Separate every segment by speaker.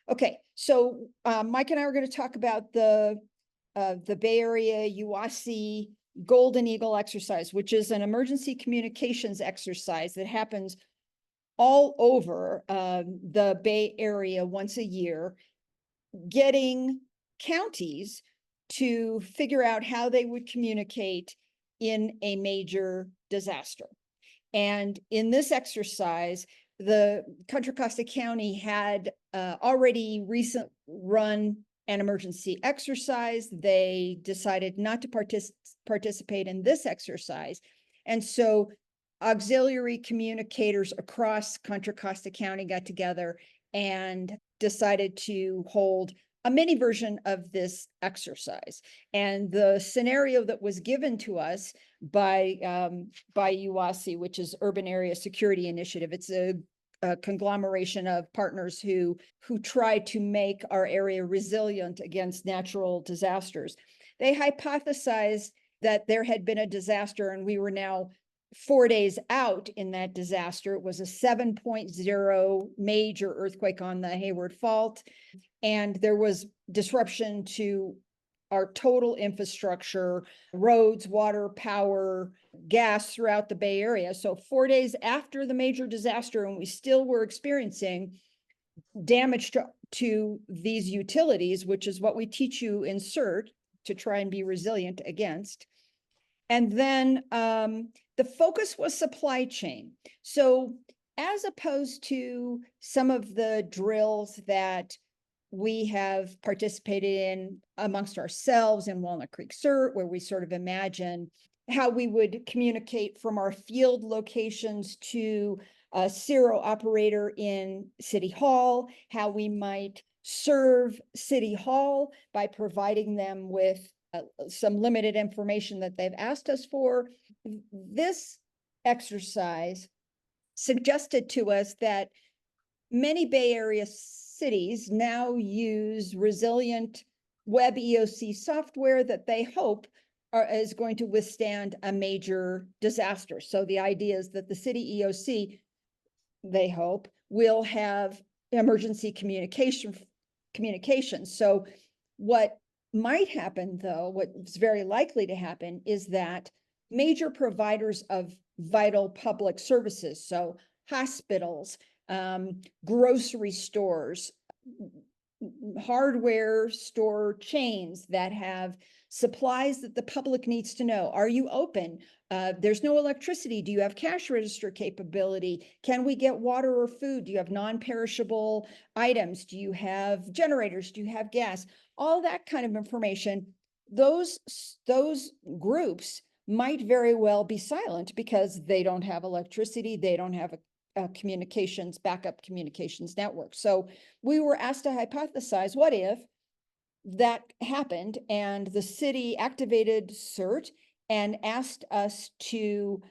Speaker 1: Okay, so Mike and I are going to talk about the Bay Area UASI Golden Eagle exercise, which is an emergency communications exercise that happens all over the Bay Area once a year, getting counties to figure out how they would communicate in a major disaster. And in this exercise, the Contra Costa County had already run an emergency exercise. They decided not to participate in this exercise. And so auxiliary communicators across Contra Costa County got together and decided to hold a mini version of this exercise. And the scenario that was given to us by UASI, which is Urban Area Security Initiative, it's a conglomeration of partners who try to make our area resilient against natural disasters. They hypothesized that there had been a disaster and we were now 4 days out in that disaster. It was a 7.0 major earthquake on the Hayward Fault, and there was disruption to our total infrastructure, roads, water, power, gas throughout the Bay Area. So 4 days after the major disaster, and we still were experiencing damage to these utilities, which is what we teach you in CERT to try and be resilient against. And then the focus was supply chain. So as opposed to some of the drills that we have participated in amongst ourselves in Walnut Creek CERT, where we sort of imagine how we would communicate from our field locations to a CERO operator in City Hall, how we might serve City Hall by providing them with some limited information that they've asked us for. This exercise suggested to us that many Bay Area cities now use resilient web EOC software that they hope is going to withstand a major disaster. So the idea is that the city EOC, they hope, will have emergency communication. So what might happen, though, what's very likely to happen, is that major providers of vital public services, so hospitals, grocery stores, hardware store chains that have supplies that the public needs to know. Are you open? There's no electricity. Do you have cash register capability? Can we get water or food? Do you have non-perishable items? Do you have generators? Do you have gas? All that kind of information. Those groups might very well be silent because they don't have electricity. They don't have a backup communications network. So we were asked to hypothesize, what if that happened and the city activated CERT and asked us to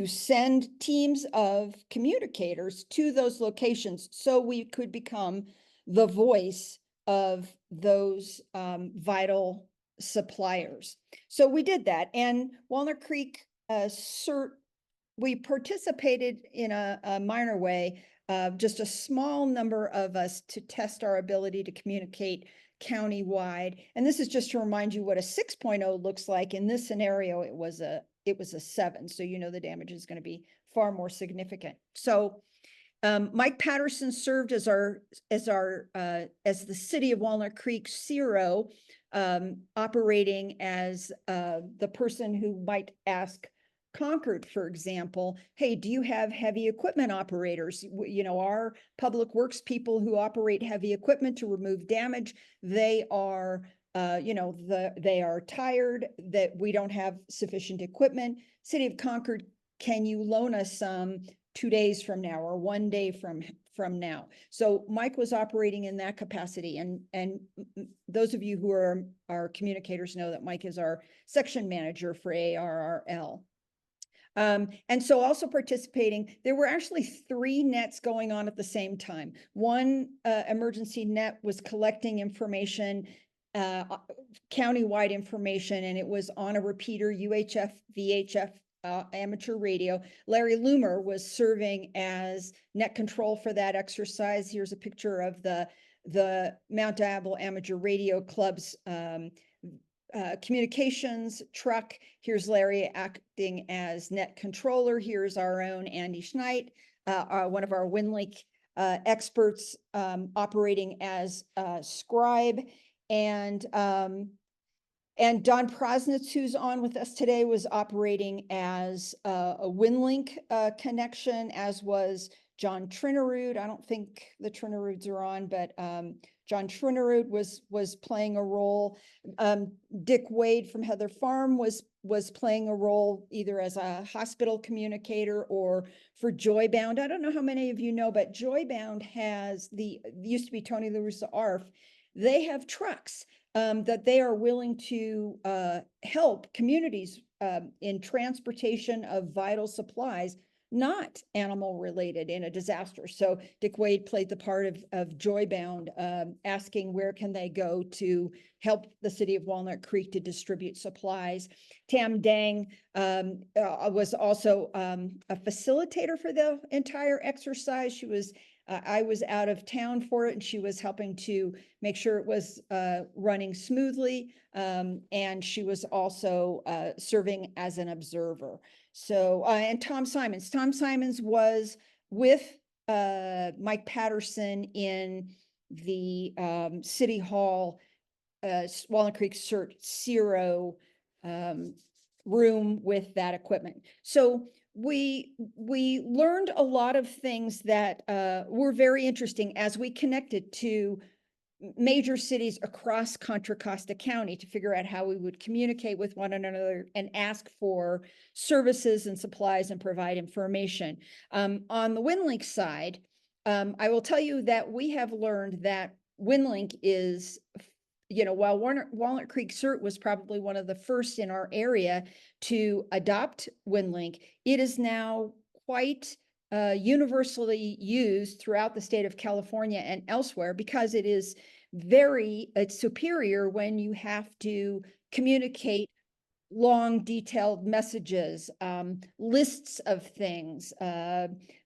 Speaker 1: send teams of communicators to those locations so we could become the voice of those vital suppliers. So we did that, and Walnut Creek CERT, we participated in a minor way, just a small number of us, to test our ability to communicate countywide. And this is just to remind you what a 6.0 looks like. In this scenario, it was a 7. So, you know, the damage is going to be far more significant. So Mike Patterson served as the City of Walnut Creek CERO, operating as the person who might ask Concord, for example, hey, do you have heavy equipment operators? You know, our public works people who operate heavy equipment to remove damage, they are, they are tired, that we don't have sufficient equipment. City of Concord, can you loan us some 2 days from now or 1 day from now? So Mike was operating in that capacity, and those of you who are our communicators know that Mike is our section manager for ARRL. And so also participating, there were actually 3 nets going on at the same time. One emergency net was collecting information, countywide information, and it was on a repeater, UHF, VHF amateur radio. Larry Loomer was serving as net control for that exercise. Here's a picture of the Mount Diablo Amateur Radio Club's communications truck. Here's Larry acting as net controller. Here's our own Andy Schneid, one of our WinLink experts, operating as scribe. And Don Prosnitz, who's on with us today, was operating as a WinLink connection, as was John Trinerud. I don't think the Trineruds are on, but John Trinerud was playing a role. Dick Wade from Heather Farm was playing a role either as a hospital communicator or for Joybound. I don't know how many of you know, but Joybound has used to be Tony La Russa ARF. They have trucks that they are willing to help communities in transportation of vital supplies, not animal related, in a disaster. So Dick Wade played the part of Joybound, asking where can they go to help the city of Walnut Creek to distribute supplies. Tam Dang was also a facilitator for the entire exercise. She was I was out of town for it, and she was helping to make sure it was running smoothly. And she was also serving as an observer. So, and Tom Simons was with Mike Patterson in the City Hall, Walnut Creek CERT Zero room with that equipment. So we learned a lot of things that were very interesting as we connected to major cities across Contra Costa County to figure out how we would communicate with one another and ask for services and supplies and provide information. On the WinLink side, I will tell you that we have learned that WinLink is, while Walnut Creek CERT was probably one of the first in our area to adopt WinLink, it is now quite universally used throughout the state of California and elsewhere, because it is it's superior when you have to communicate long, detailed messages, lists of things,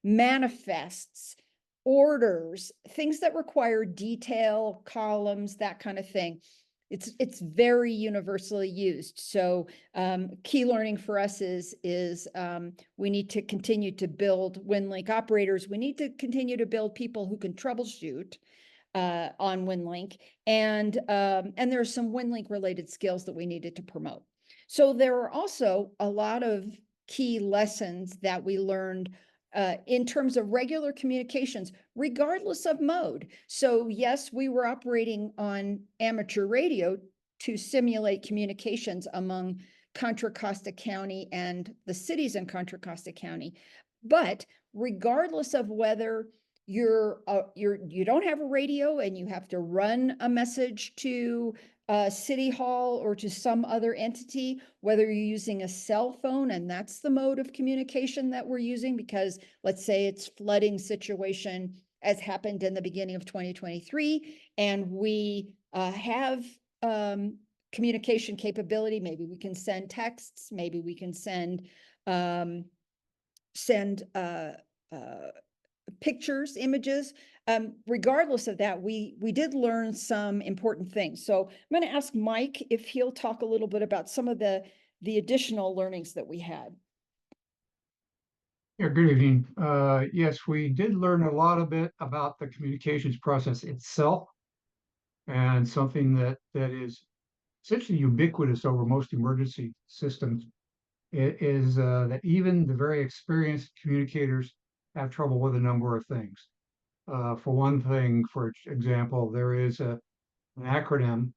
Speaker 1: manifests, orders, things that require detail, columns, that kind of thing. It's very universally used. So key learning for us is we need to continue to build WinLink operators. We need to continue to build people who can troubleshoot on WinLink, and there are some WinLink related skills that we needed to promote. So there are also a lot of key lessons that we learned in terms of regular communications, regardless of mode. So yes, we were operating on amateur radio to simulate communications among Contra Costa County and the cities in Contra Costa County. But regardless of whether you don't have a radio and you have to run a message to City Hall or to some other entity, whether you're using a cell phone, and that's the mode of communication that we're using, because let's say it's flooding situation as happened in the beginning of 2023, and we have communication capability. Maybe we can send texts, maybe we can send pictures, images. Regardless of that, we did learn some important things. So I'm going to ask Mike if he'll talk a little bit about some of the additional learnings that we had.
Speaker 2: Yeah, good evening. Yes, we did learn a lot of it about the communications process itself, and something that is essentially ubiquitous over most emergency systems. It is that even the very experienced communicators have trouble with a number of things. For one thing, for example, there is an acronym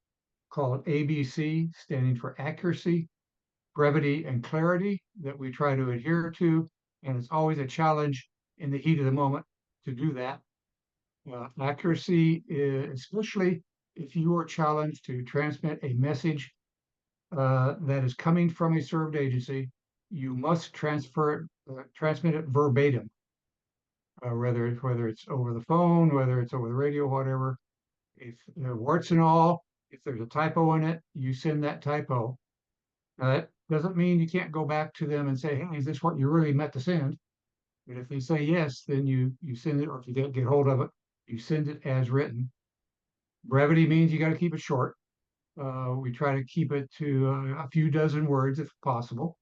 Speaker 2: called ABC, standing for accuracy, brevity, and clarity, that we try to adhere to. And it's always a challenge in the heat of the moment to do that. Accuracy, especially if you are challenged to transmit a message that is coming from a served agency, you must transmit it verbatim. Whether it's over the phone, whether it's over the radio, whatever. If warts and all, if there's a typo in it, you send that typo. Now Doesn't mean you can't go back to them and say, hey, is this what you really meant to send? But if they say yes, then you send it, or if you don't get hold of it, you send it as written. Brevity means you got to keep it short. We try to keep it to a few dozen words if possible.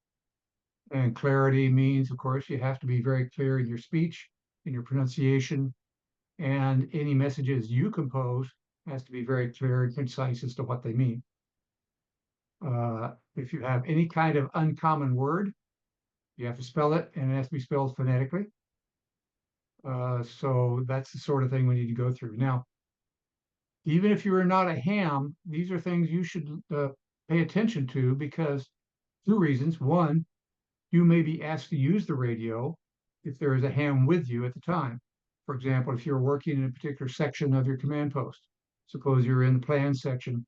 Speaker 2: And clarity means, of course, you have to be very clear in your speech, in your pronunciation, and any messages you compose has to be very clear and concise as to what they mean. If you have any kind of uncommon word, you have to spell it, and it has to be spelled phonetically. So that's the sort of thing we need to go through. Now, even if you are not a ham, these are things you should pay attention to, because two reasons. One, you may be asked to use the radio if there is a ham with you at the time. For example, if you're working in a particular section of your command post, suppose you're in the plans section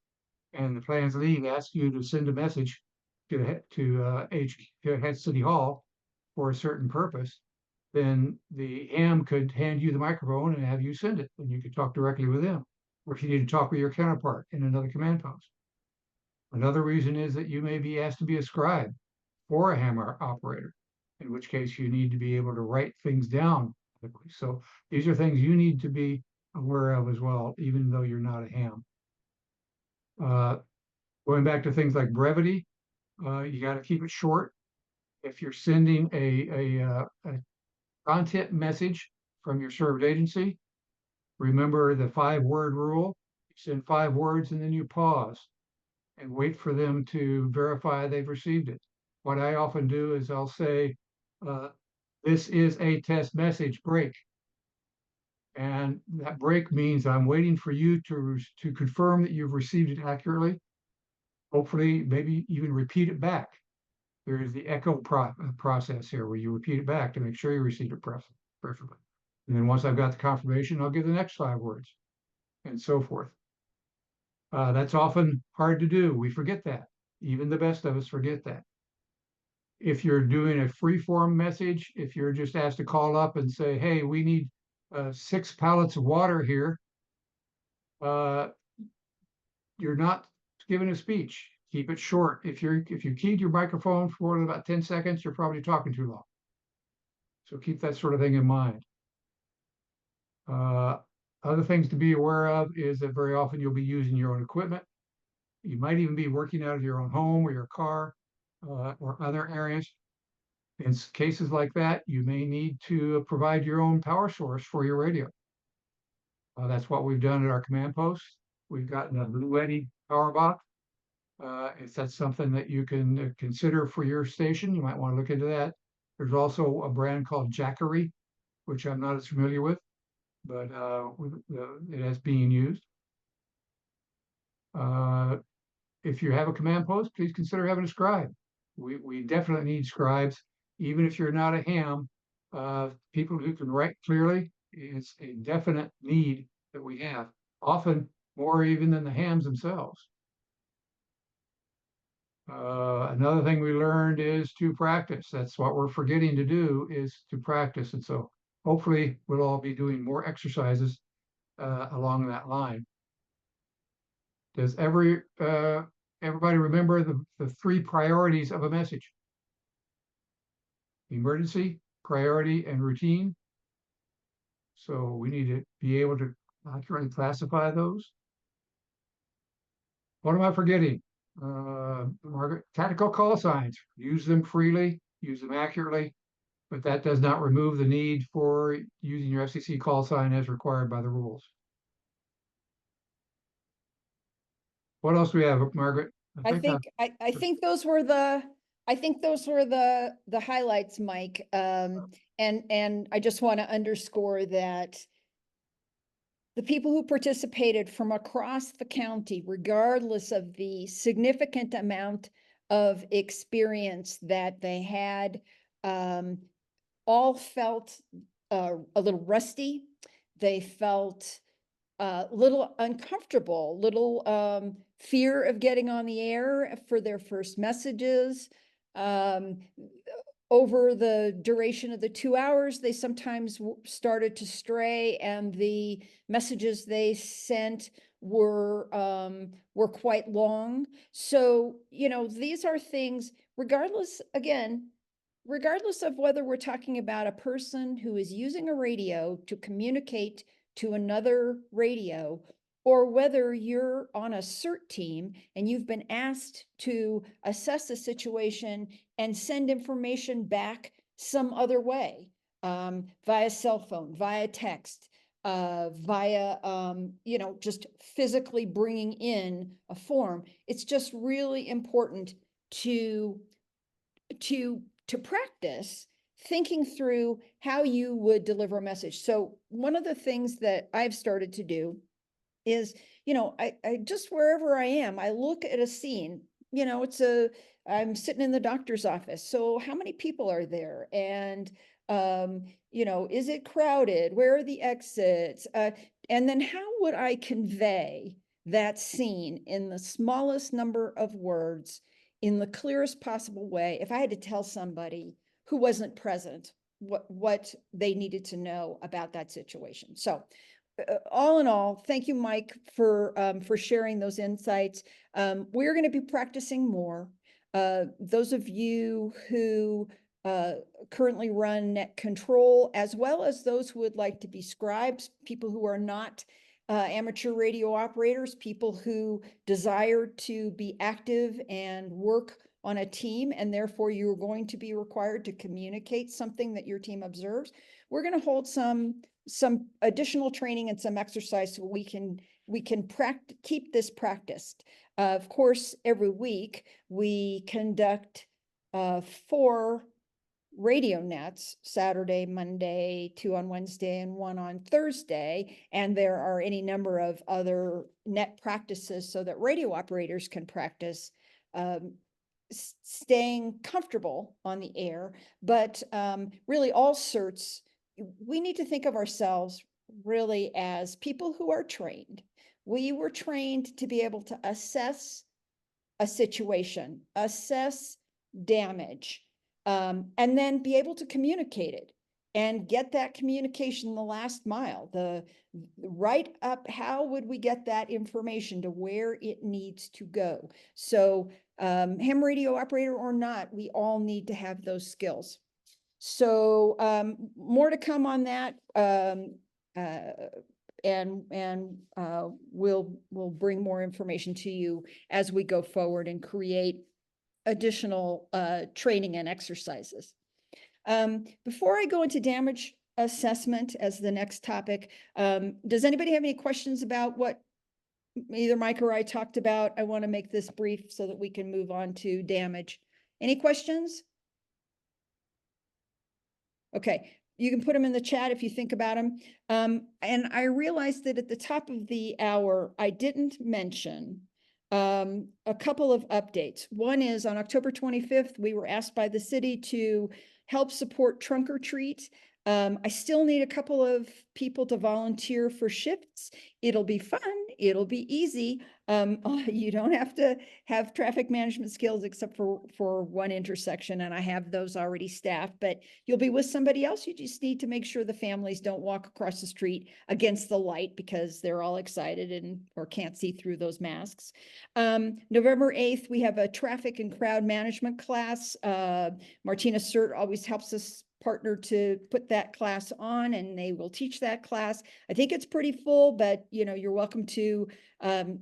Speaker 2: and the plans lead asks you to send a message to head City Hall for a certain purpose, then the ham could hand you the microphone and have you send it, and you could talk directly with them. Or if you need to talk with your counterpart in another command post. Another reason is that you may be asked to be a scribe for a ham operator, in which case you need to be able to write things down quickly. So these are things you need to be aware of as well, even though you're not a ham. Going back to things like brevity, you got to keep it short. If you're sending a content message from your served agency, remember the 5-word rule. You send 5 words and then you pause and wait for them to verify they've received it. What I often do is I'll say, this is a test message, break. And that break means I'm waiting for you to confirm that you've received it accurately. Hopefully, maybe even repeat it back. There is the echo process here where you repeat it back to make sure you received it perfectly. And then once I've got the confirmation, I'll give the next 5 words and so forth. That's often hard to do. We forget that. Even the best of us forget that. If you're doing a free form message, if you're just asked to call up and say, hey, we need 6 pallets of water here, you're not giving a speech. Keep it short. If you keyed your microphone for more than about 10 seconds, you're probably talking too long. So keep that sort of thing in mind. Other things to be aware of is that very often you'll be using your own equipment. You might even be working out of your own home or your car or other areas. In cases like that, you may need to provide your own power source for your radio. That's what we've done at our command post. We've gotten a Bluetti power box. If that's something that you can consider for your station, you might want to look into that. There's also a brand called Jackery, which I'm not as familiar with, but it is being used. If you have a command post, please consider having a scribe. We definitely need scribes, even if you're not a ham. People who can write clearly is a definite need that we have, often more even than the hams themselves. Another thing we learned is to practice. That's what we're forgetting to do, is to practice. And so hopefully we'll all be doing more exercises along that line. Does everybody remember the 3 priorities of a message? Emergency, priority, and routine. So we need to be able to accurately classify those. What am I forgetting? Margaret, tactical call signs. Use them freely, use them accurately, but that does not remove the need for using your FCC call sign as required by the rules. What else do we have, Margaret?
Speaker 1: I think those were the highlights, Mike. And I just want to underscore that the people who participated from across the county, regardless of the significant amount of experience that they had, all felt a little rusty. They felt a little uncomfortable, little fear of getting on the air for their first messages. Over the duration of the 2 hours, they sometimes started to stray, and the messages they sent were quite long. So, these are things regardless, again, regardless of whether we're talking about a person who is using a radio to communicate to another radio, or whether you're on a CERT team and you've been asked to assess a situation and send information back some other way, via cell phone, via text, via, just physically bringing in a form. It's just really important to practice thinking through how you would deliver a message. So one of the things that I've started to do is, I just wherever I am, I look at a scene, I'm sitting in the doctor's office. So how many people are there? And, is it crowded? Where are the exits? And then how would I convey that scene in the smallest number of words in the clearest possible way if I had to tell somebody who wasn't present what they needed to know about that situation? So all in all, thank you, Mike, for sharing those insights. We're going to be practicing more. Those of you who currently run Net Control, as well as those who would like to be scribes, people who are not amateur radio operators, people who desire to be active and work on a team, and therefore you're going to be required to communicate something that your team observes. We're going to hold some additional training and some exercise so we can keep this practiced. Of course, every week we conduct 4 radio nets, Saturday, Monday, 2 on Wednesday, and 1 on Thursday. And there are any number of other net practices so that radio operators can practice staying comfortable on the air. But really all certs, we need to think of ourselves really as people who are trained. We were trained to be able to assess a situation, assess damage, and then be able to communicate it and get that communication the last mile, the right up, how would we get that information to where it needs to go? So ham radio operator or not, we all need to have those skills. So more to come on that. We'll bring more information to you as we go forward and create additional training and exercises. Before I go into damage assessment as the next topic, does anybody have any questions about what either Mike or I talked about? I want to make this brief so that we can move on to damage. Any questions? Okay, you can put them in the chat if you think about them. And I realized that at the top of the hour, I didn't mention a couple of updates. One is on October 25th, we were asked by the city to help support Trunk or Treat. I still need a couple of people to volunteer for shifts. It'll be fun. It'll be easy. You don't have to have traffic management skills except for one intersection, and I have those already staffed, but you'll be with somebody else. You just need to make sure the families don't walk across the street against the light because they're all excited or can't see through those masks. November 8th, we have a traffic and crowd management class. Martina Cert always helps us partner to put that class on, and they will teach that class. I think it's pretty full, but you're welcome to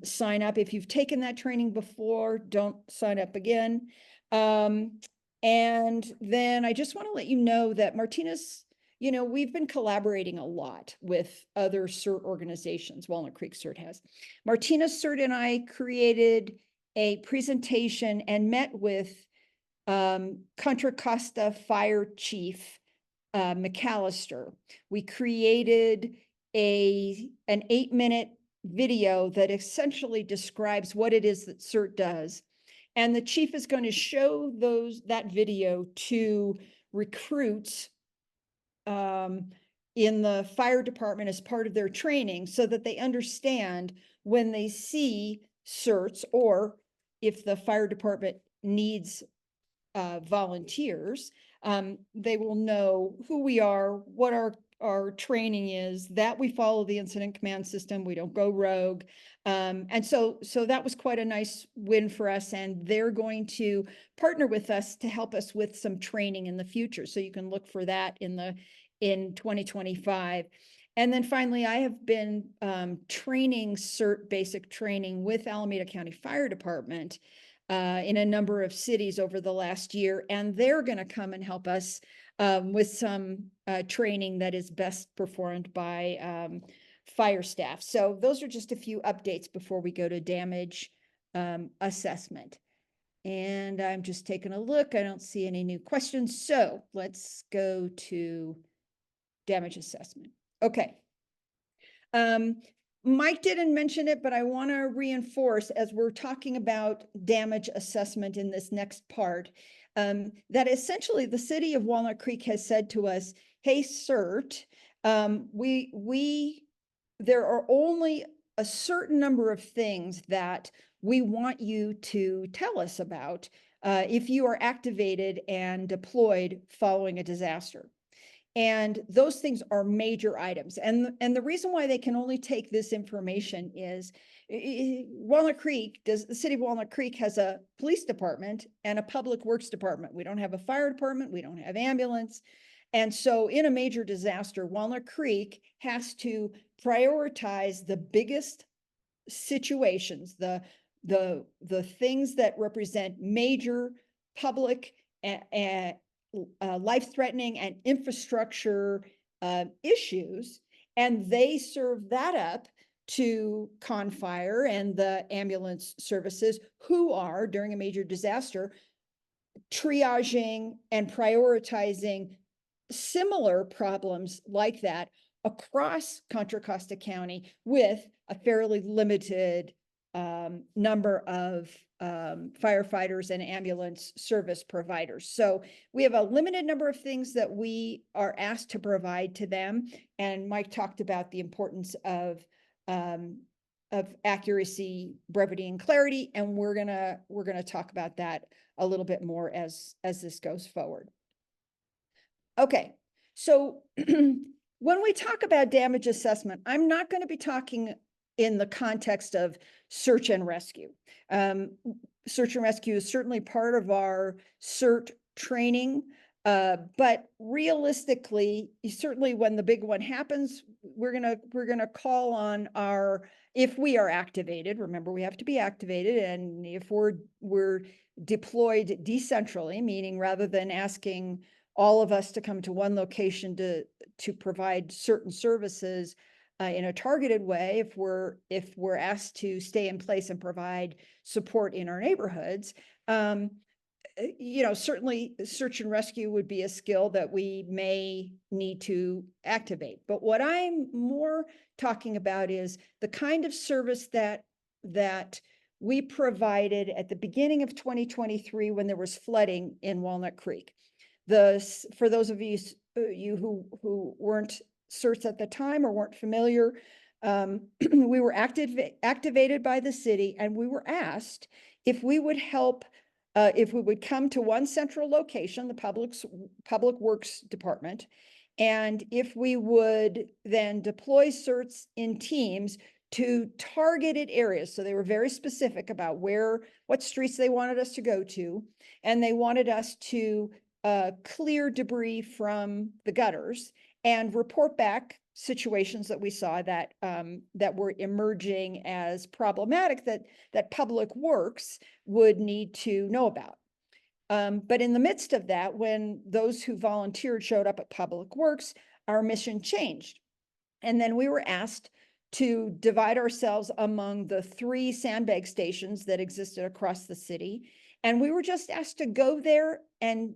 Speaker 1: sign up. If you've taken that training before, don't sign up again. And then I just want to let you know that Martina's, we've been collaborating a lot with other CERT organizations. Walnut Creek CERT has. Martina Cert and I created a presentation and met with Contra Costa Fire Chief McAllister. We created an 8-minute video that essentially describes what it is that CERT does. And the chief is going to show that video to recruits in the fire department as part of their training so that they understand when they see CERTs, or if the fire department needs volunteers, they will know who we are, what our our training is that we follow the incident command system. We don't go rogue. And so that was quite a nice win for us, and they're going to partner with us to help us with some training in the future. So you can look for that in 2025. And then finally, I have been training CERT basic training with Alameda County Fire Department in a number of cities over the last year, and they're going to come and help us with some training that is best performed by fire staff. So those are just a few updates before we go to damage assessment. And I'm just taking a look. I don't see any new questions. So let's go to damage assessment. Okay. Mike didn't mention it, but I want to reinforce as we're talking about damage assessment in this next part, that essentially the city of Walnut Creek has said to us, hey, CERT, there are only a certain number of things that we want you to tell us about if you are activated and deployed following a disaster. And those things are major items. And the reason why they can only take this information is Walnut Creek, the city of Walnut Creek has a police department and a public works department. We don't have a fire department. We don't have ambulance. And so in a major disaster, Walnut Creek has to prioritize the biggest situations, the things that represent major public life-threatening and infrastructure issues, and they serve that up to ConFire and the ambulance services, who are, during a major disaster, triaging and prioritizing similar problems like that across Contra Costa County with a fairly limited number of firefighters and ambulance service providers. So we have a limited number of things that we are asked to provide to them. And Mike talked about the importance of accuracy, brevity, and clarity. And we're gonna talk about that a little bit more as this goes forward. Okay, so when we talk about damage assessment, I'm not going to be talking in the context of search and rescue. Search and rescue is certainly part of our CERT training, but realistically, certainly when the big one happens, we're gonna call on if we are activated. Remember, we have to be activated, and if we're deployed decentrally, meaning rather than asking all of us to come to one location to provide certain services in a targeted way, if we're asked to stay in place and provide support in our neighborhoods, certainly search and rescue would be a skill that we may need to activate. But what I'm more talking about is the kind of service that we provided at the beginning of 2023 when there was flooding in Walnut Creek. For those of you who weren't CERTs at the time or weren't familiar, we were activated by the city, and we were asked if we would help, if we would come to one central location, the Public Works Department, and if we would then deploy CERTs in teams to targeted areas. So they were very specific about what streets they wanted us to go to, and they wanted us to clear debris from the gutters and report back situations that we saw that were emerging as problematic that Public Works would need to know about. But in the midst of that, when those who volunteered showed up at Public Works, our mission changed. And then we were asked to divide ourselves among the 3 sandbag stations that existed across the city. And we were just asked to go there and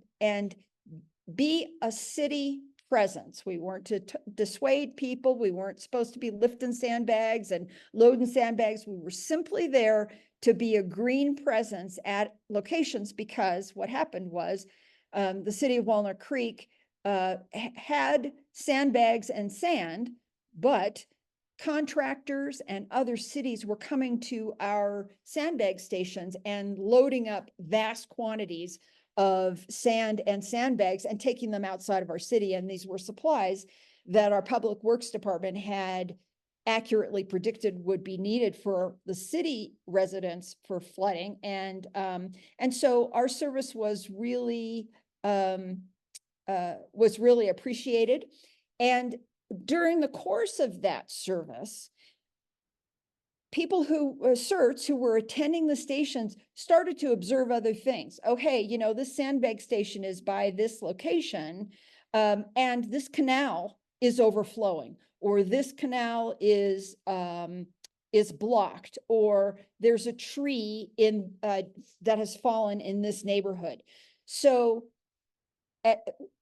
Speaker 1: be a city presence. We weren't to dissuade people. We weren't supposed to be lifting sandbags and loading sandbags. We were simply there to be a green presence at locations, because what happened was the city of Walnut Creek had sandbags and sand, but contractors and other cities were coming to our sandbag stations and loading up vast quantities of sand and sandbags and taking them outside of our city. And these were supplies that our Public Works Department had accurately predicted would be needed for the city residents for flooding. And so our service was really appreciated. And during the course of that service, people who certs who were attending the stations started to observe other things. Oh, hey, you know, this sandbag station is by this location, and this canal is overflowing, or this canal is blocked, or there's a tree in that has fallen in this neighborhood. So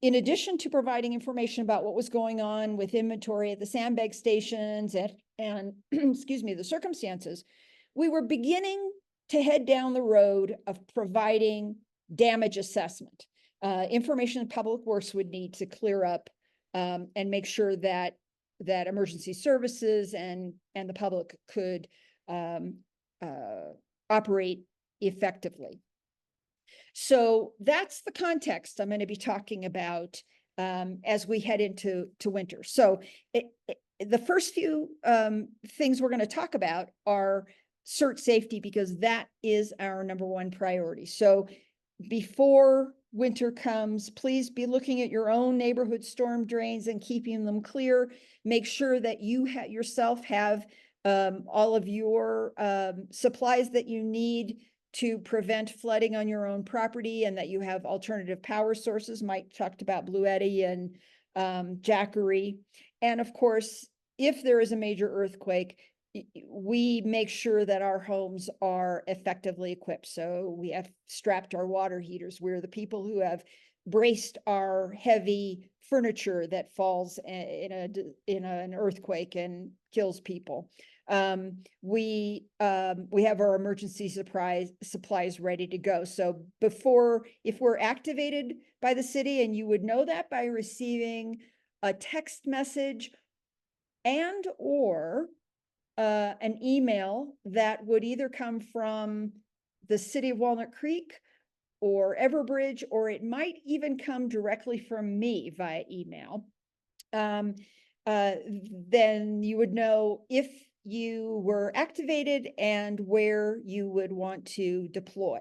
Speaker 1: in addition to providing information about what was going on with inventory at the sandbag stations and excuse me, the circumstances, we were beginning to head down the road of providing damage assessment, information the Public Works would need to clear up and make sure that emergency services and the public could operate effectively. So that's the context I'm going to be talking about as we head into winter. So the first few things we're going to talk about are cert safety, because that is our #1 priority. So before winter comes, please be looking at your own neighborhood storm drains and keeping them clear. Make sure that you yourself have all of your supplies that you need to prevent flooding on your own property, and that you have alternative power sources. Mike talked about Blue Eddy and Jackery. And of course, if there is a major earthquake, we make sure that our homes are effectively equipped. So we have strapped our water heaters. We're the people who have braced our heavy furniture that falls in an earthquake and kills people. We have our emergency supplies ready to go. So if we're activated by the city, and you would know that by receiving a text message and or an email that would either come from the city of Walnut Creek or Everbridge, or it might even come directly from me via email, then you would know if you were activated and where you would want to deploy.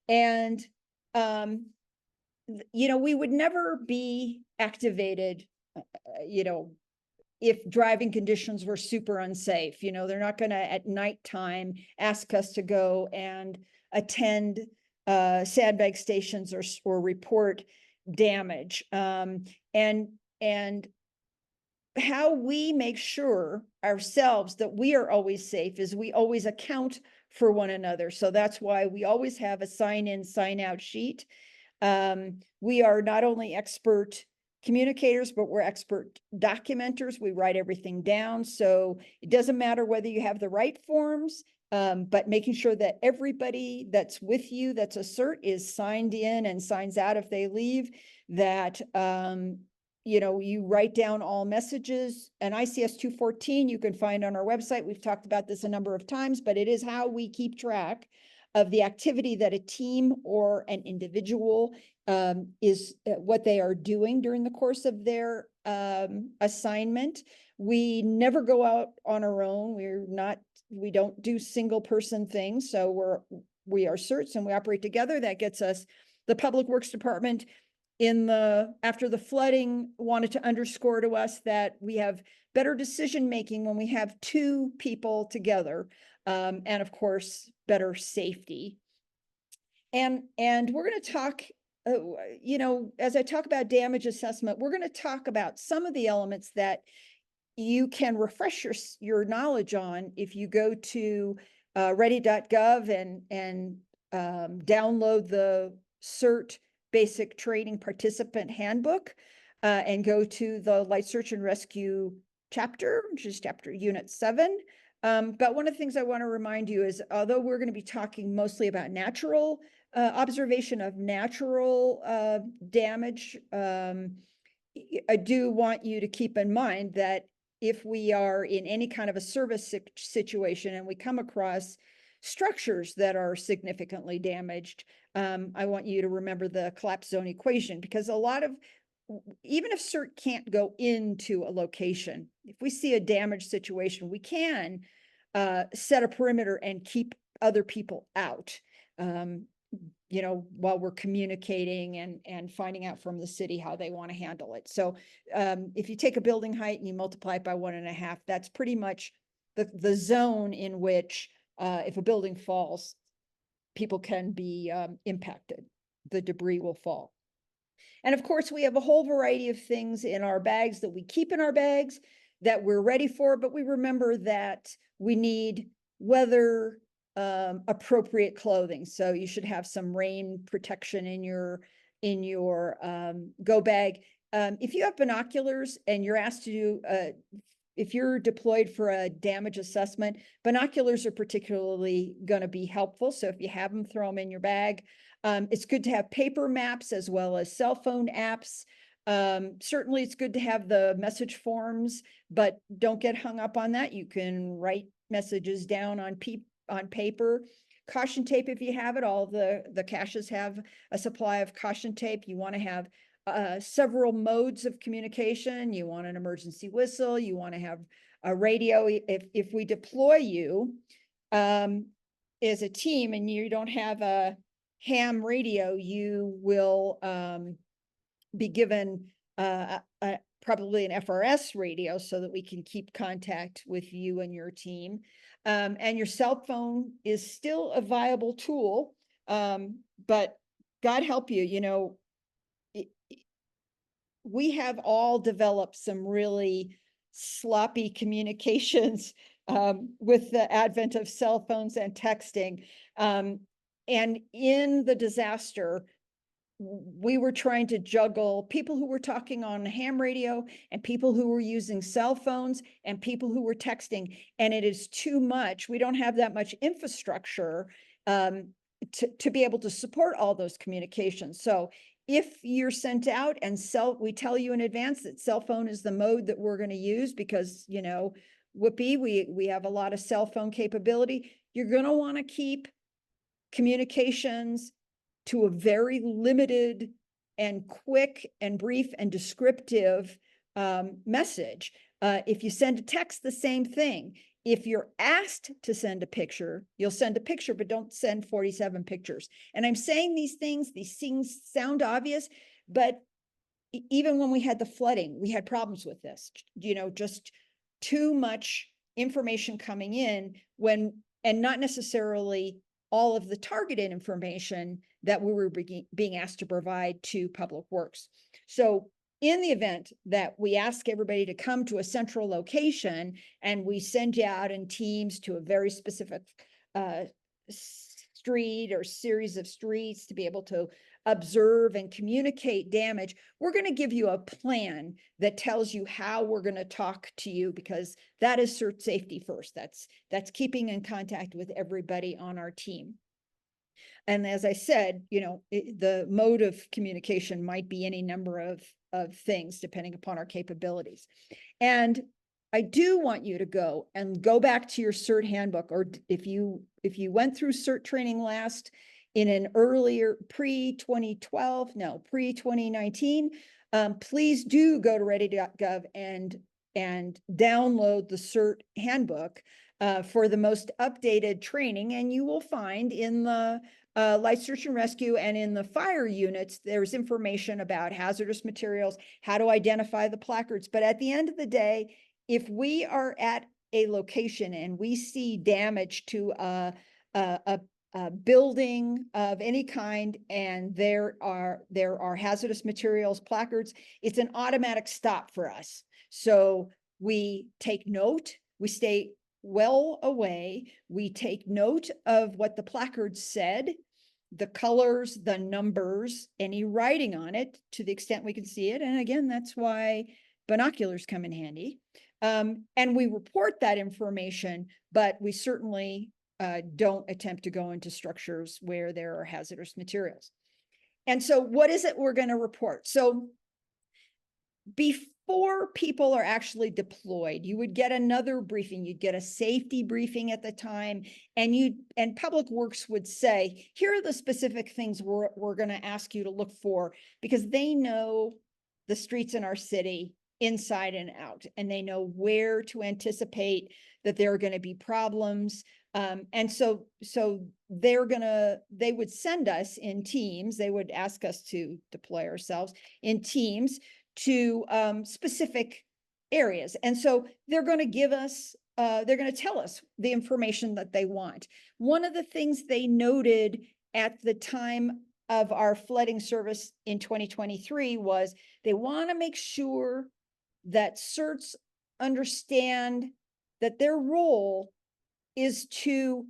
Speaker 1: And, you know, we would never be activated, you know, if driving conditions were super unsafe. You know, they're not going to at nighttime ask us to go and attend sandbag stations or report damage. And how we make sure ourselves that we are always safe is we always account for one another. So that's why we always have a sign in, sign out sheet. We are not only expert communicators, but we're expert documenters. We write everything down. So it doesn't matter whether you have the right forms, but making sure that everybody that's with you, that's a cert, is signed in and signs out if they leave, that, you know, you write down all messages. And ICS 214 you can find on our website. We've talked about this a number of times, but it is how we keep track of the activity that a team or an individual is what they are doing during the course of their assignment. We never go out on our own. We don't do single person things. So we are certs and we operate together. That gets us. The Public Works Department after the flooding wanted to underscore to us that we have better decision making when we have two people together, and of course better safety. And we're going to talk, you know, as I talk about damage assessment, we're going to talk about some of the elements that you can refresh your knowledge on if you go to ready.gov and download the CERT Basic Training Participant Handbook, and go to the Light Search and Rescue chapter, which is chapter unit 7. But one of the things I want to remind you is, although we're going to be talking mostly about natural observation of natural damage, I do want you to keep in mind that if we are in any kind of a service situation and we come across structures that are significantly damaged, I want you to remember the collapse zone equation, because a lot of even if CERT can't go into a location, if we see a damaged situation, we can set a perimeter and keep other people out. You know, while we're communicating and finding out from the city how they want to handle it. So if you take a building height and you multiply it by 1.5, that's pretty much the zone in which if a building falls, people can be impacted. The debris will fall. And of course, we have a whole variety of things in our bags that we keep in our bags that we're ready for, but we remember that we need weather appropriate clothing. So you should have some rain protection in your go bag. If you have binoculars and you're asked to do if you're deployed for a damage assessment, binoculars are particularly going to be helpful. So if you have them, throw them in your bag. It's good to have paper maps as well as cell phone apps. Certainly it's good to have the message forms, but don't get hung up on that. You can write messages down on paper. Caution tape, if you have it, all the caches have a supply of caution tape. You want to have several modes of communication. You want an emergency whistle. You want to have a radio. If we deploy you as a team and you don't have a ham radio, you will be given probably an FRS radio so that we can keep contact with you and your team. And your cell phone is still a viable tool, but God help you, you know, we have all developed some really sloppy communications with the advent of cell phones and texting. And in the disaster, we were trying to juggle people who were talking on ham radio and people who were using cell phones and people who were texting. And it is too much. We don't have that much infrastructure to be able to support all those communications. So if you're sent out and we tell you in advance that cell phone is the mode that we're going to use because, you know, whoopee, we have a lot of cell phone capability. You're going to want to keep communications to a very limited and quick and brief and descriptive message. If you send a text, the same thing. If you're asked to send a picture, you'll send a picture, but don't send 47 pictures. And I'm saying these things sound obvious, but even when we had the flooding, we had problems with this, you know, just too much information coming in and not necessarily all of the targeted information that we were being asked to provide to Public Works. So in the event that we ask everybody to come to a central location and we send you out in teams to a very specific street or series of streets to be able to observe and communicate damage, we're going to give you a plan that tells you how we're going to talk to you, because that is CERT safety first. That's keeping in contact with everybody on our team. And as I said, you know, the mode of communication might be any number of things depending upon our capabilities. And I do want you to go back to your CERT handbook, or if you went through CERT training last in an earlier pre-2012, no, pre-2019, please do go to ready.gov and download the CERT handbook for the most updated training. And you will find in the light search and rescue and in the fire units, there's information about hazardous materials, how to identify the placards. But at the end of the day, if we are at a location and we see damage to a building of any kind and there are hazardous materials placards, it's an automatic stop for us. So we take note, we stay well away, we take note of what the placard said, the colors, the numbers, any writing on it to the extent we can see it. And again, that's why binoculars come in handy. And we report that information, but we certainly don't attempt to go into structures where there are hazardous materials. And so what is it we're going to report? So before people are actually deployed, you would get another briefing. You'd get a safety briefing at the time, and Public Works would say, here are the specific things we're going to ask you to look for, because they know the streets in our city inside and out, and they know where to anticipate that there are going to be problems. And so they would send us in teams. They would ask us to deploy ourselves in teams to specific areas. And so they're going to give us, they're going to tell us the information that they want. One of the things they noted at the time of our flooding service in 2023 was they want to make sure that CERTs understand that their role is to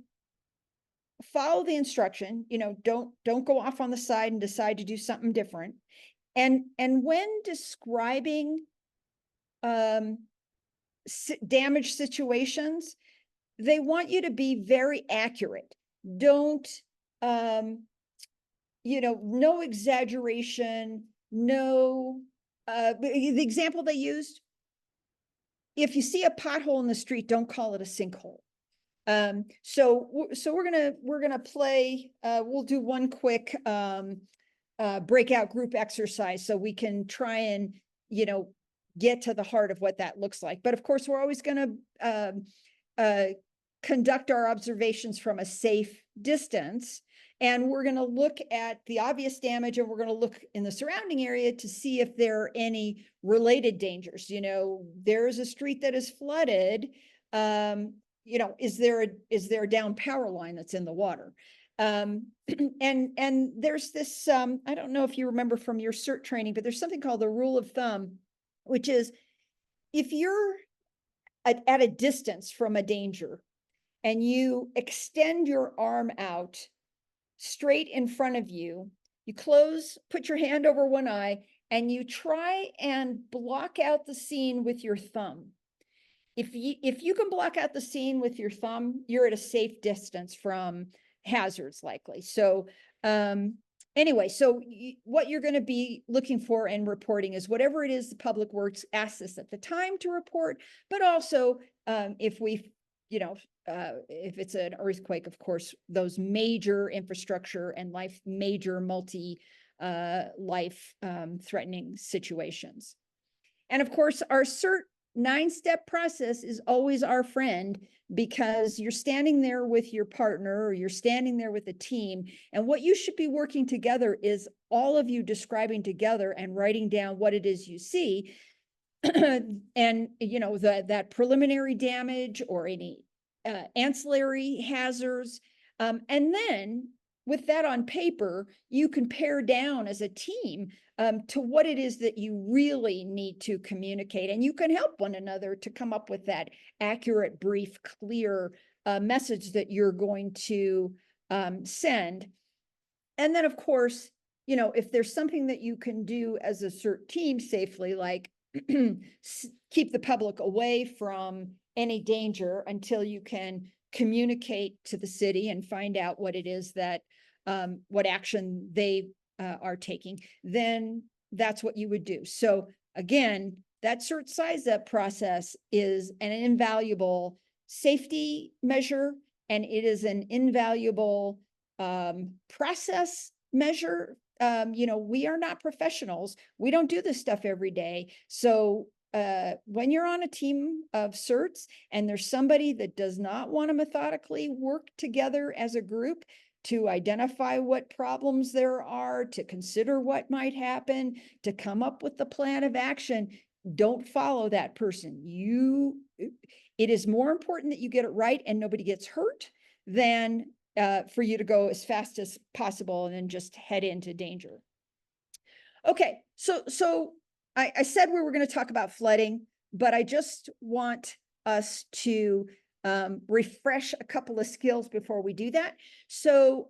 Speaker 1: follow the instruction, don't go off on the side and decide to do something different. And when describing damage situations, they want you to be very accurate. Don't, no exaggeration, no, the example they used, if you see a pothole in the street, don't call it a sinkhole. So we're gonna play, we'll do one quick breakout group exercise so we can try and, get to the heart of what that looks like. But of course, we're always gonna conduct our observations from a safe distance. And we're going to look at the obvious damage, and we're going to look in the surrounding area to see if there are any related dangers. There's a street that is flooded. Is there a down power line that's in the water? And there's this, I don't know if you remember from your CERT training, but there's something called the rule of thumb, which is if you're at a distance from a danger and you extend your arm out straight in front of you, you put your hand over one eye, and you try and block out the scene with your thumb. If you can block out the scene with your thumb, you're at a safe distance from hazards likely. So anyway, what you're going to be looking for and reporting is whatever it is the Public Works asks us at the time to report, but also if it's an earthquake, of course, those major infrastructure and major life threatening situations. And of course, our CERT 9-step process is always our friend, because you're standing there with your partner or you're standing there with a team. And what you should be working together is all of you describing together and writing down what it is you see. And, that preliminary damage or any ancillary hazards. And then with that on paper, you can pare down as a team to what it is that you really need to communicate. And you can help one another to come up with that accurate, brief, clear message that you're going to send. And then, of course, if there's something that you can do as a CERT team safely, like keep the public away from any danger until you can communicate to the city and find out what it is that what action they are taking, then that's what you would do. So again, that CERT size up process is an invaluable safety measure, and it is an invaluable process measure. We are not professionals. We don't do this stuff every day. So when you're on a team of CERTs and there's somebody that does not want to methodically work together as a group to identify what problems there are, to consider what might happen, to come up with the plan of action, don't follow that person. It is more important that you get it right and nobody gets hurt than for you to go as fast as possible and then just head into danger. Okay, so I said we were going to talk about flooding, but I just want us to refresh a couple of skills before we do that. So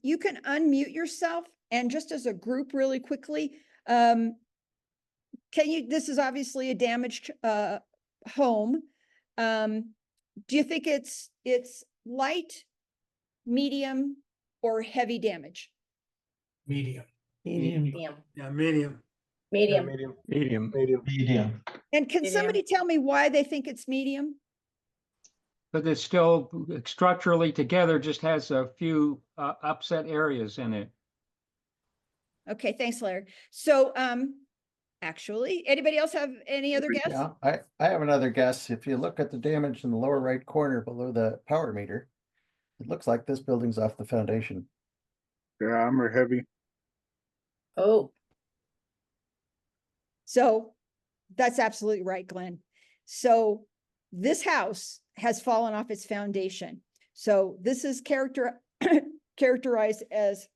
Speaker 1: you can unmute yourself, and just as a group really quickly, this is obviously a damaged home. Do you think it's light, medium, or heavy damage?
Speaker 3: Medium.
Speaker 4: Medium.
Speaker 3: Yeah, medium.
Speaker 4: Medium.
Speaker 5: Medium.
Speaker 1: And can
Speaker 4: Medium.
Speaker 1: somebody tell me why they think it's medium?
Speaker 6: But it's still structurally together, just has a few upset areas in it.
Speaker 1: Okay, thanks, Larry. So actually. Anybody else have any other guess?
Speaker 5: Yeah, I have another guess. If you look at the damage in the lower right corner below the power meter, it looks like this building's off the foundation.
Speaker 4: Yeah, armor heavy.
Speaker 7: Oh,
Speaker 1: So that's absolutely right, Glenn. So this house has fallen off its foundation. So this is characterized as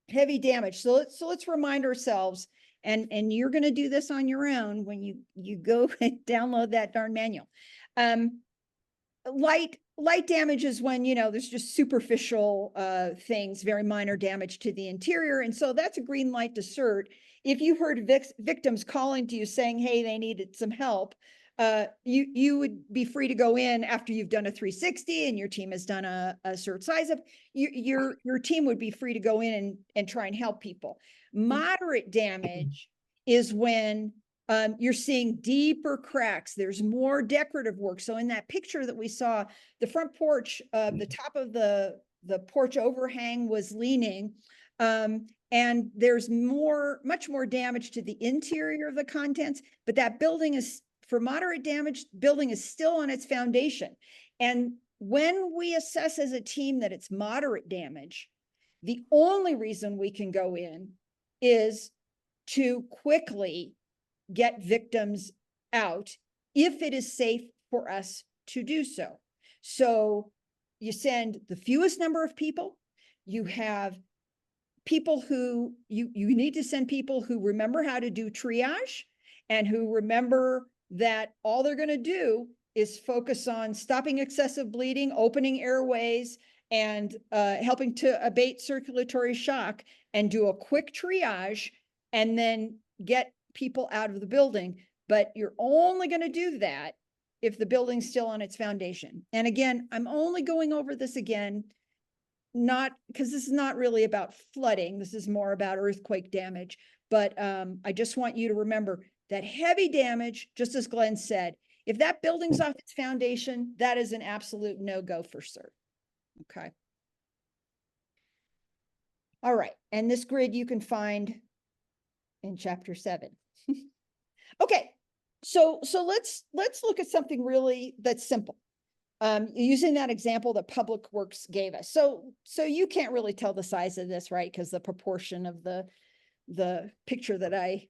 Speaker 1: heavy damage. So let's remind ourselves, and you're going to do this on your own when you go and download that darn manual. Light damage is when, there's just superficial things, very minor damage to the interior. And so that's a green light to CERT. If you heard victims calling to you saying, hey, they needed some help, you would be free to go in after you've done a 360 and your team has done a CERT size up. Your team would be free to go in and try and help people. Moderate damage is when you're seeing deeper cracks. There's more decorative work. So in that picture that we saw, the front porch, the top of the porch overhang was leaning. And there's much more damage to the interior of the contents, but that building is, for moderate damage, building is still on its foundation. And when we assess as a team that it's moderate damage, the only reason we can go in is to quickly get victims out if it is safe for us to do so. So you send the fewest number of people. You have people who you need to send people who remember how to do triage and who remember that all they're going to do is focus on stopping excessive bleeding, opening airways, and helping to abate circulatory shock, and do a quick triage and then get people out of the building. But you're only going to do that if the building's still on its foundation. And again, I'm only going over this again, not because this is not really about flooding. This is more about earthquake damage. But I just want you to remember that heavy damage, just as Glenn said, if that building's off its foundation, that is an absolute no-go for CERT. Okay. All right. And this grid you can find in chapter 7. Okay. So let's look at something really that's simple. Using that example that Public Works gave us. So you can't really tell the size of this, right? Because the proportion of the picture that I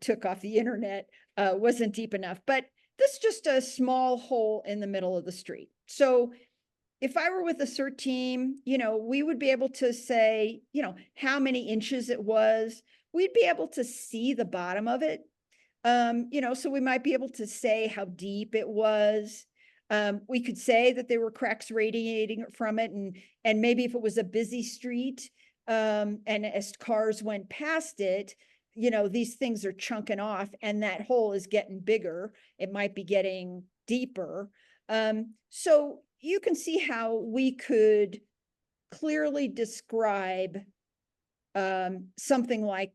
Speaker 1: took off the internet wasn't deep enough, but this is just a small hole in the middle of the street. So if I were with a CERT team, we would be able to say, how many inches it was. We'd be able to see the bottom of it. So we might be able to say how deep it was. We could say that there were cracks radiating from it, and maybe if it was a busy street, and as cars went past it, these things are chunking off and that hole is getting bigger. It might be getting deeper. So you can see how we could clearly describe something like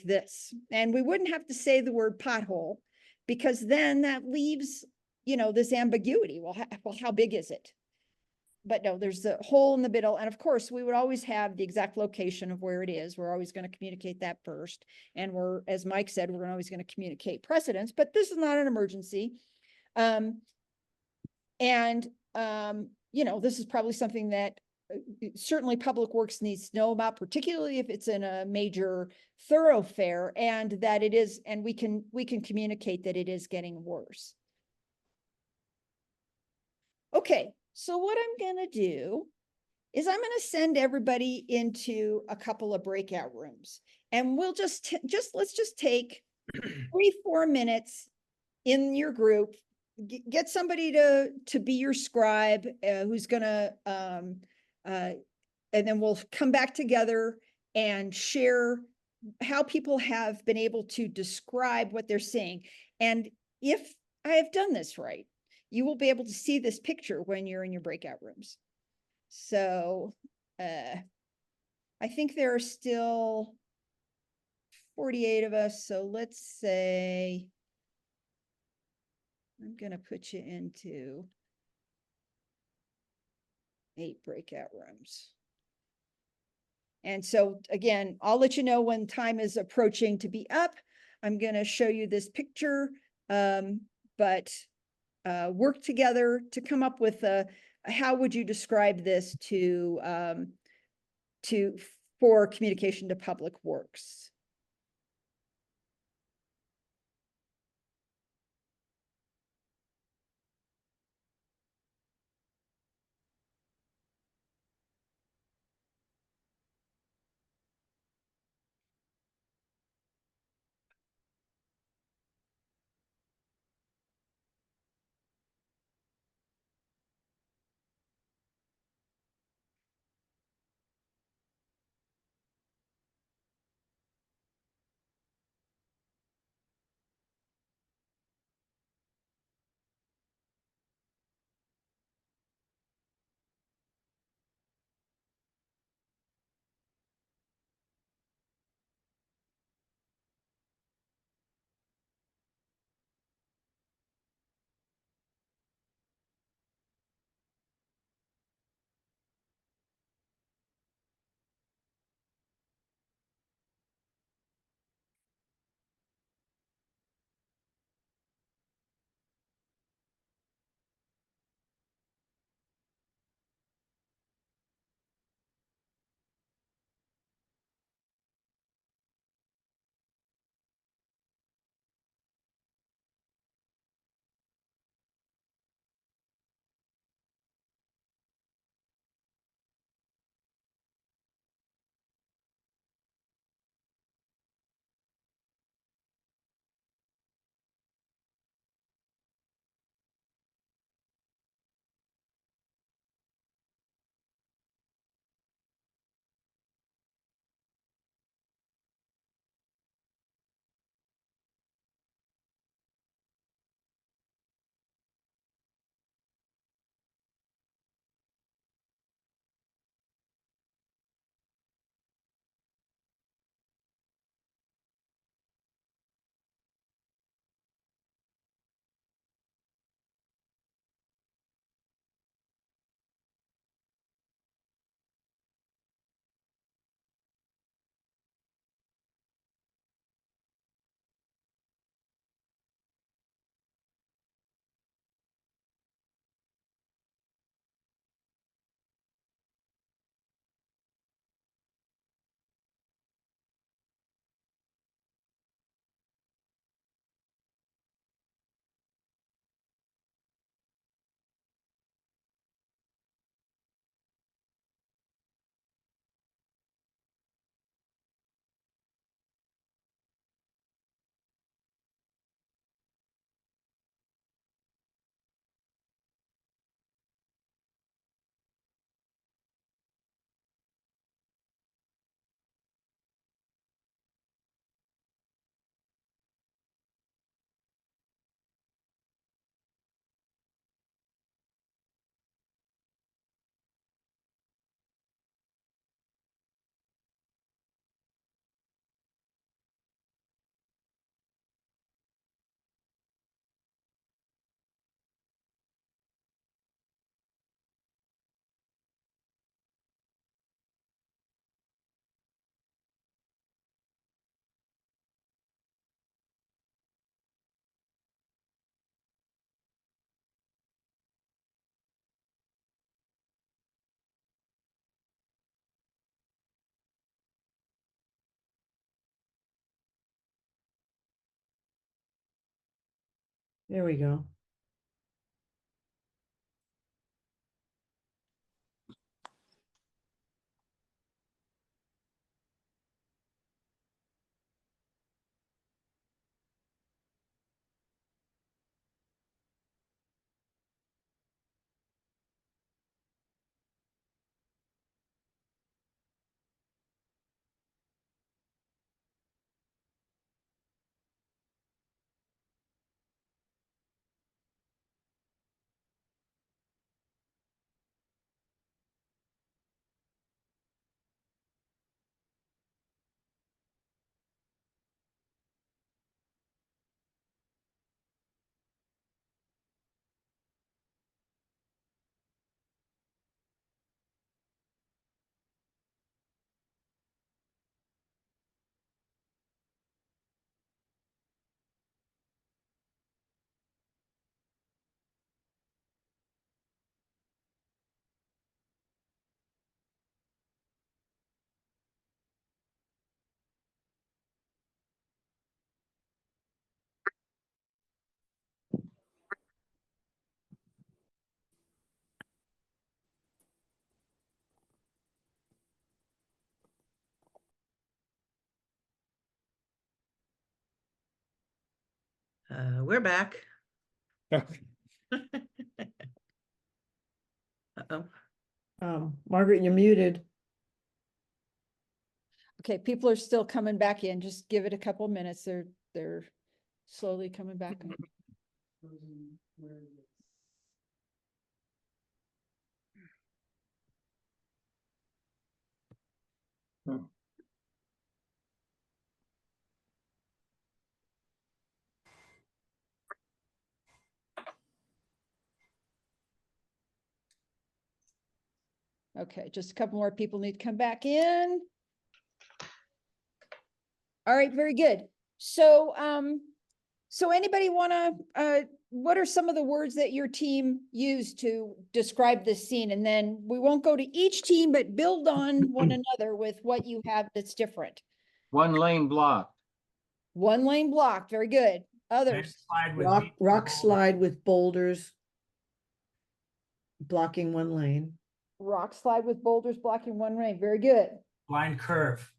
Speaker 1: this. And we wouldn't have to say the word pothole, because then that leaves, this ambiguity. Well, how big is it? But no, there's a hole in the middle. And of course, we would always have the exact location of where it is. We're always going to communicate that first. And as Mike said, we're always going to communicate precedents, but this is not an emergency. This is probably something that certainly Public Works needs to know about, particularly if it's in a major thoroughfare, and that it is, and we can communicate that it is getting worse. Okay, so what I'm going to do is I'm going to send everybody into a couple of breakout rooms, and we'll let's just take 3-4 minutes in your group, get somebody to be your scribe, who's going to, and then we'll come back together and share how people have been able to describe what they're seeing. And if I have done this right, you will be able to see this picture when you're in your breakout rooms. So I think there are still 48 of us. So let's say I'm going to put you into 8 breakout rooms. And so again, I'll let you know when time is approaching to be up. I'm going to show you this picture, but work together to come up with how would you describe this to for communication to public works?
Speaker 7: There we go.
Speaker 8: we're back. Uh-oh.
Speaker 7: Margaret, you're muted.
Speaker 1: Okay, people are still coming back in. Just give it a couple minutes. They're slowly coming back. in. Okay, just a couple more people need to come back in. All right, very good. So, so anybody wanna, what are some of the words that your team used to describe this scene? And then we won't go to each team, but build on one another with what you have that's different.
Speaker 6: 1 lane block.
Speaker 1: 1 lane block, very good. Others,
Speaker 3: Slide with
Speaker 7: Rock,
Speaker 3: beach
Speaker 7: rock
Speaker 3: ball.
Speaker 7: slide with boulders blocking 1 lane.
Speaker 1: rock slide with boulders blocking 1 lane, very good.
Speaker 3: Blind curve.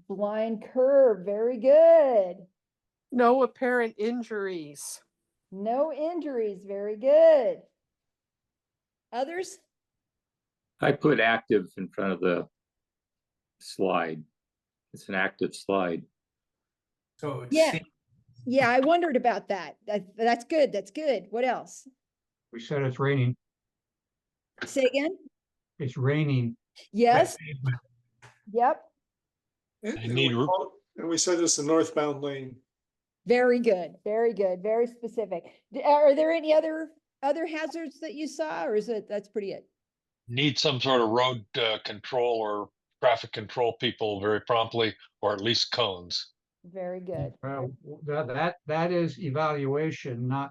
Speaker 1: Blind curve, very good.
Speaker 9: No apparent injuries.
Speaker 1: No injuries, very good. Others?
Speaker 10: I put active in front of the slide. It's an active slide.
Speaker 3: So it's
Speaker 1: Yeah. Yeah, I wondered about that. That's good, that's good. What else?
Speaker 2: We said it's raining.
Speaker 1: Say again?
Speaker 2: It's raining.
Speaker 1: Yes, yep,
Speaker 11: And we said it's a northbound lane.
Speaker 1: very good, very specific. Are there any other hazards that you saw, or is it, that's pretty it?
Speaker 12: Need some sort of road control or traffic control people very promptly, or at least cones.
Speaker 1: Very good.
Speaker 2: That is evaluation, not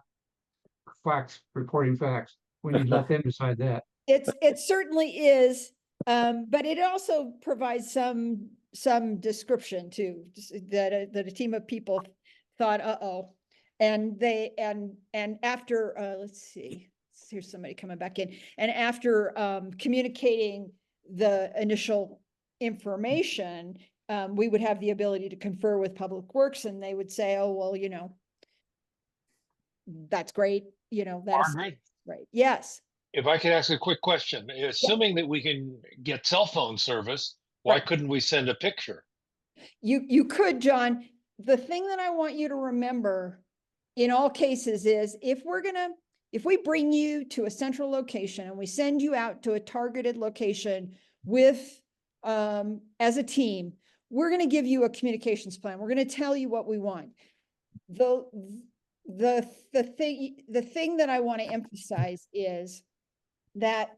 Speaker 2: facts, reporting facts. We need to let them decide that.
Speaker 1: It certainly is, but it also provides some description too, that a team of people thought, uh-oh. And they, and after, let's see, here's somebody coming back in. And after communicating the initial information, we would have the ability to confer with Public Works, and they would say, oh, well, you know, that's great, you know, that's
Speaker 12: Margaret,
Speaker 1: right. Yes.
Speaker 12: if I could ask a quick question, assuming that we can get cell phone service, why
Speaker 1: Right.
Speaker 12: couldn't we send a picture?
Speaker 1: You could, John. The thing that I want you to remember in all cases is if we bring you to a central location and we send you out to a targeted location with, as a team, we're going to give you a communications plan. We're going to tell you what we want. The thing that I want to emphasize is that,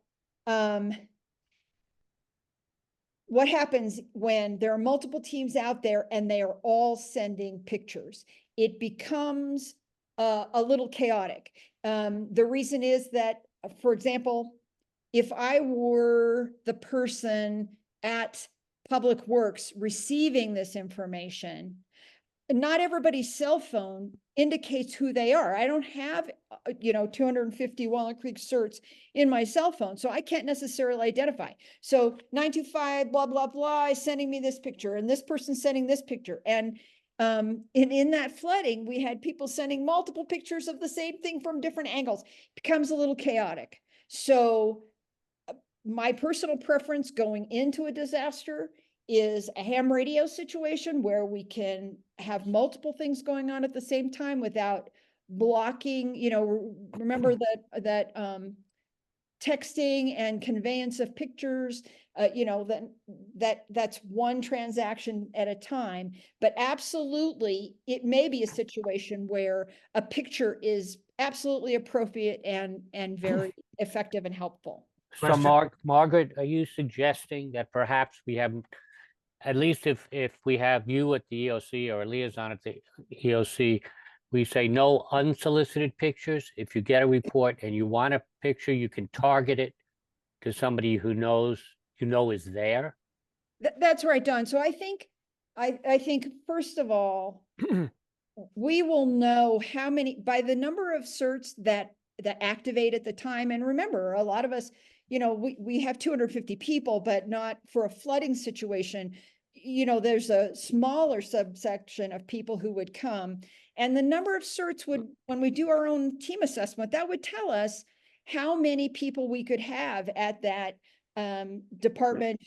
Speaker 1: what happens when there are multiple teams out there and they are all sending pictures? It becomes a little chaotic. The reason is that, for example, if I were the person at Public Works receiving this information, not everybody's cell phone indicates who they are. I don't have, 250 Walnut Creek certs in my cell phone, so I can't necessarily identify. So 925 blah, blah, blah is sending me this picture, and this person's sending this picture. And in that flooding, we had people sending multiple pictures of the same thing from different angles. It becomes a little chaotic. So my personal preference going into a disaster is a ham radio situation where we can have multiple things going on at the same time without blocking, remember that texting and conveyance of pictures, that's one transaction at a time. But absolutely, it may be a situation where a picture is absolutely appropriate and very effective and helpful.
Speaker 13: So Margaret, are you suggesting that perhaps we have, at least if we have you at the EOC or a liaison at the EOC, we say no unsolicited pictures? If you get a report and you want a picture, you can target it to somebody who knows, is there?
Speaker 1: That's right, Don. So I think first of all, we will know how many, by the number of certs that activate at the time. And remember, a lot of us, we have 250 people, but not for a flooding situation. There's a smaller subsection of people who would come. And the number of certs would, when we do our own team assessment, that would tell us how many people we could have at that department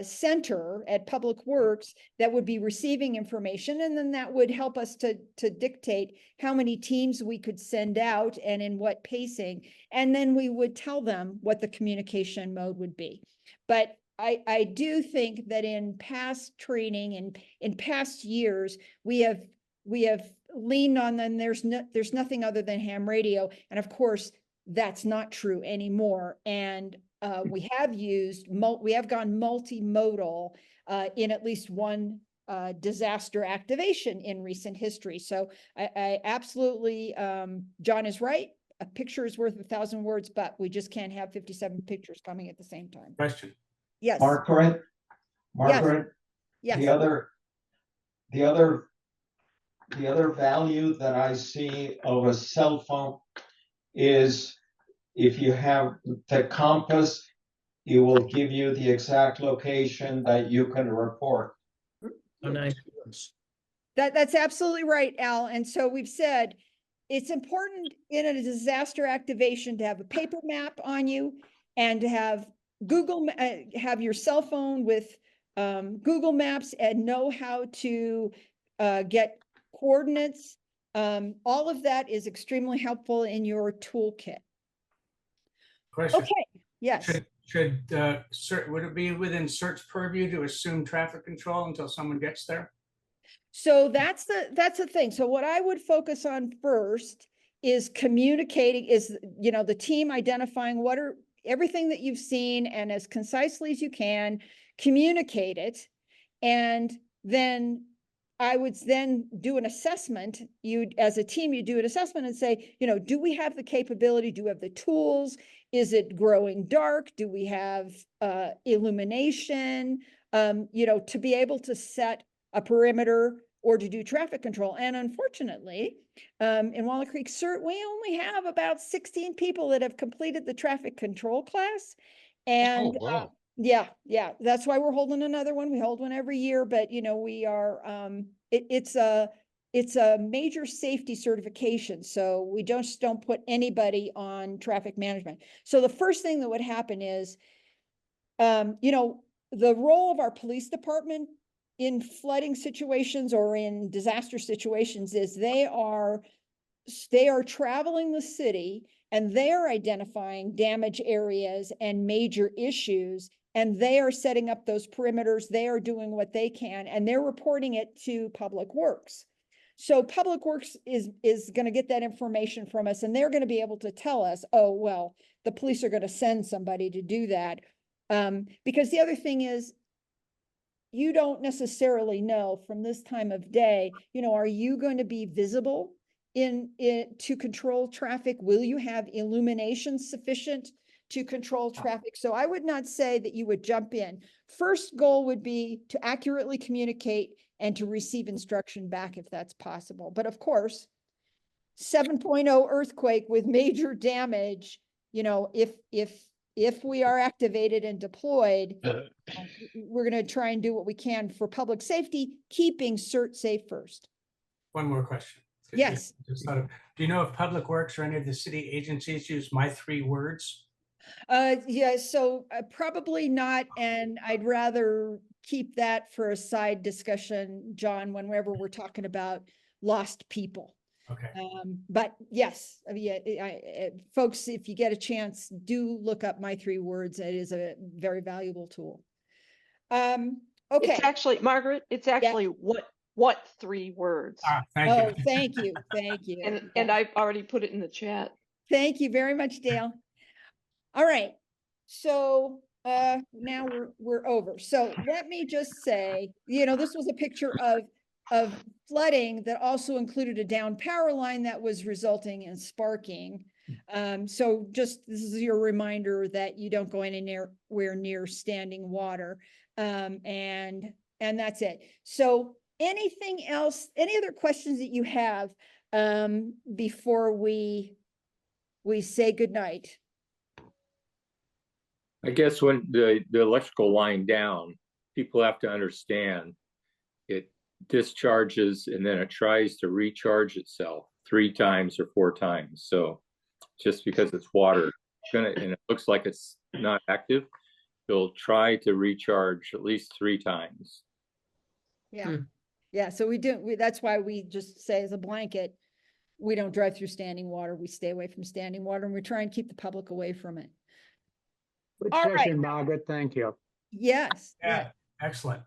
Speaker 1: center at Public Works that would be receiving information. And then that would help us to dictate how many teams we could send out and in what pacing. And then we would tell them what the communication mode would be. But I do think that in past training and in past years, we have leaned on them. There's nothing other than ham radio. And of course, that's not true anymore. And we have gone multimodal in at least one disaster activation in recent history. So I absolutely, John is right. A picture is worth 1,000 words, but we just can't have 57 pictures coming at the same time.
Speaker 3: Question.
Speaker 1: Yes.
Speaker 14: Margaret,
Speaker 1: Yes.
Speaker 14: the other value that I see of a cell phone is if you have the compass, it will give you the exact location that you can report.
Speaker 8: Oh, nice.
Speaker 1: That's absolutely right, Al. And so we've said it's important in a disaster activation to have a paper map on you and to have have your cell phone with Google Maps and know how to get coordinates. All of that is extremely helpful in your toolkit.
Speaker 3: Question.
Speaker 1: Okay, yes.
Speaker 3: Would it be within CERT's purview to assume traffic control until someone gets there?
Speaker 1: So that's the thing. So what I would focus on first is communicating, is, you know, the team identifying everything that you've seen, and as concisely as you can, communicate it. And then I would then do an assessment. As a team, you do an assessment and say, you know, do we have the capability? Do we have the tools? Is it growing dark? Do we have illumination? You know, to be able to set a perimeter or to do traffic control. And unfortunately, in Walnut Creek CERT, we only have about 16 people that have completed the traffic control class. And
Speaker 12: wow.
Speaker 1: yeah, that's why we're holding another one. We hold one every year, but you know, we are, it's a major safety certification. So we don't put anybody on traffic management. So the first thing that would happen is, you know, the role of our police department in flooding situations or in disaster situations is they are traveling the city and they are identifying damage areas and major issues, and they are setting up those perimeters. They are doing what they can, and they're reporting it to Public Works. So Public Works is going to get that information from us, and they're going to be able to tell us, oh, well, the police are going to send somebody to do that. Because the other thing is, you don't necessarily know from this time of day, you know, are you going to be visible to control traffic? Will you have illumination sufficient to control traffic? So I would not say that you would jump in. First goal would be to accurately communicate and to receive instruction back if that's possible. But of course, 7.0 earthquake with major damage, you know, if we are activated and deployed, we're going to try and do what we can for public safety, keeping CERT safe first.
Speaker 3: One more question.
Speaker 1: Yes.
Speaker 3: Do you know if Public Works or any of the city agencies use my 3 words?
Speaker 1: Yeah, so probably not. And I'd rather keep that for a side discussion, John, whenever we're talking about lost people.
Speaker 3: Okay.
Speaker 1: But yes, I mean, folks, if you get a chance, do look up my 3 words. It is a very valuable tool. Okay.
Speaker 8: It's actually, Margaret, it's actually what 3 words.
Speaker 3: Thank you.
Speaker 1: Oh, thank you. Thank you.
Speaker 8: And I've already put it in the chat.
Speaker 1: Thank you very much, Dale. All right. So now we're over. So let me just say, you know, this was a picture of flooding that also included a down power line that was resulting in sparking. So just this is your reminder that you don't go anywhere near standing water. And that's it. So anything else, any other questions that you have before we say goodnight?
Speaker 10: I guess when the electrical line down, people have to understand it discharges and then it tries to recharge itself 3 times or 4 times. So just because it's water, and it looks like it's not active, it'll try to recharge at least 3 times.
Speaker 1: Yeah. Yeah. So that's why we just say as a blanket, we don't drive through standing water. We stay away from standing water and we try and keep the public away from it.
Speaker 6: Good
Speaker 1: All right.
Speaker 6: session, Margaret. Thank you.
Speaker 1: Yes.
Speaker 3: Yeah, excellent.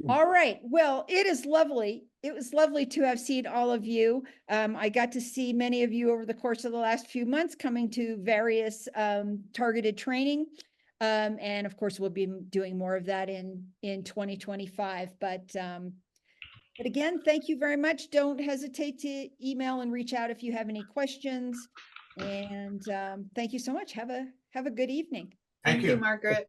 Speaker 1: All right. Well, it is lovely. It was lovely to have seen all of you. I got to see many of you over the course of the last few months coming to various targeted training. And of course, we'll be doing more of that in 2025. But again, thank you very much. Don't hesitate to email and reach out if you have any questions. And thank you so much. Have a good evening.
Speaker 3: Thank you.
Speaker 9: Margaret.